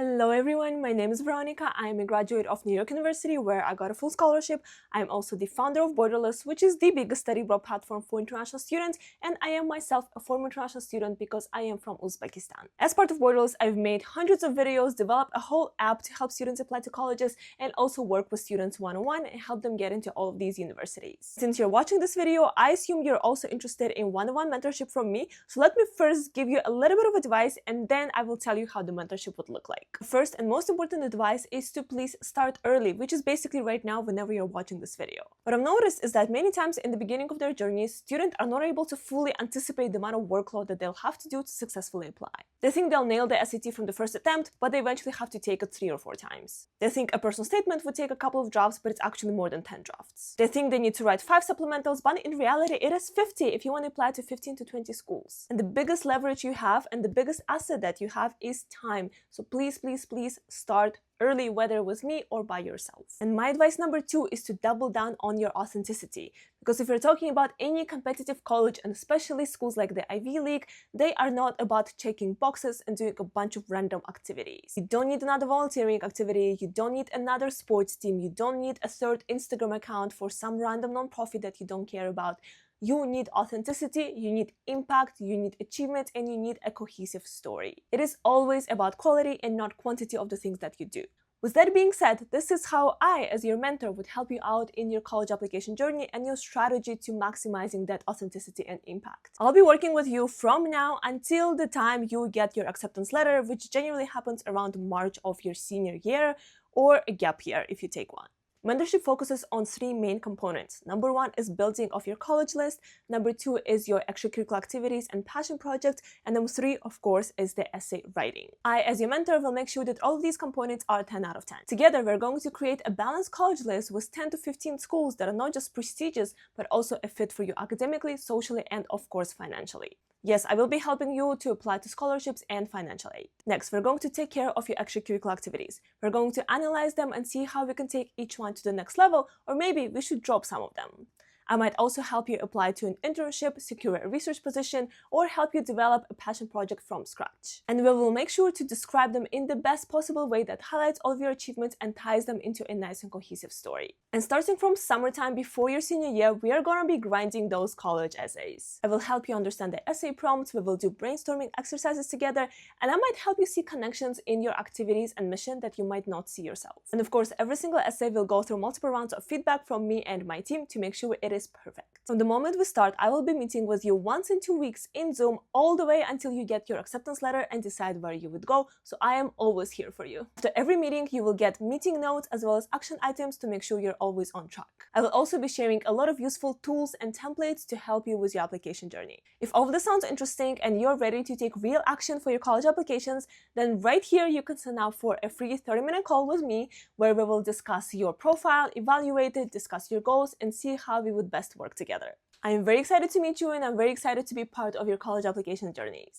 Hello everyone, my name is Veronica. I am a graduate of New York University where I got a full scholarship. I am also the founder of Borderless, which is the biggest study abroad platform for international students, and I am myself a former international student because I am from Uzbekistan. As part of Borderless, I've made hundreds of videos, developed a whole app to help students apply to colleges, and also work with students one-on-one and help them get into all of these universities. Since you're watching this video, I assume you're also interested in one-on-one mentorship from me, so let me first give you a little bit of advice and then I will tell you how the mentorship would look like. First and most important advice is to please start early, which is basically right now whenever you're watching this video. What I've noticed is that many times in the beginning of their journeys, students are not able to fully anticipate the amount of workload that they'll have to do to successfully apply. They think they'll nail the SAT from the first attempt, but they eventually have to take it 3 or 4 times. They think a personal statement would take a couple of drafts, but it's actually more than 10 drafts. They think they need to write 5 supplementals, but in reality it is 50 if you want to apply to 15 to 20 schools. And the biggest leverage you have and the biggest asset that you have is time. So please start early, whether with me or by yourself. And my advice number 2 is to double down on your authenticity. Because if you're talking about any competitive college, and especially schools like the Ivy League, they are not about checking boxes and doing a bunch of random activities. You don't need another volunteering activity, you don't need another sports team, you don't need a third Instagram account for some random nonprofit that you don't care about. You need authenticity, you need impact, you need achievement, and you need a cohesive story. It is always about quality and not quantity of the things that you do. With that being said, this is how I, as your mentor, would help you out in your college application journey and your strategy to maximizing that authenticity and impact. I'll be working with you from now until the time you get your acceptance letter, which generally happens around March of your senior year, or a gap year if you take one. Mentorship focuses on 3 main components. Number 1 is building of your college list. Number 2 is your extracurricular activities and passion projects. And number 3, of course, is the essay writing. I, as your mentor, will make sure that all of these components are 10 out of 10. Together, we're going to create a balanced college list with 10 to 15 schools that are not just prestigious, but also a fit for you academically, socially, and of course, financially. Yes, I will be helping you to apply to scholarships and financial aid. Next, we're going to take care of your extracurricular activities. We're going to analyze them and see how we can take each one to the next level, or maybe we should drop some of them. I might also help you apply to an internship, secure a research position, or help you develop a passion project from scratch. And we will make sure to describe them in the best possible way that highlights all of your achievements and ties them into a nice and cohesive story. And starting from summertime before your senior year, we are going to be grinding those college essays. I will help you understand the essay prompts, we will do brainstorming exercises together, and I might help you see connections in your activities and mission that you might not see yourself. And of course, every single essay will go through multiple rounds of feedback from me and my team to make sure it is perfect. From the moment we start, I will be meeting with you once in 2 weeks in Zoom all the way until you get your acceptance letter and decide where you would go, so I am always here for you. After every meeting, you will get meeting notes as well as action items to make sure you're always on track. I will also be sharing a lot of useful tools and templates to help you with your application journey. If all of this sounds interesting and you're ready to take real action for your college applications, then right here you can sign up for a free 30-minute call with me where we will discuss your profile, evaluate it, discuss your goals, and see how we would best work together. I am very excited to meet you and I'm very excited to be part of your college application journeys.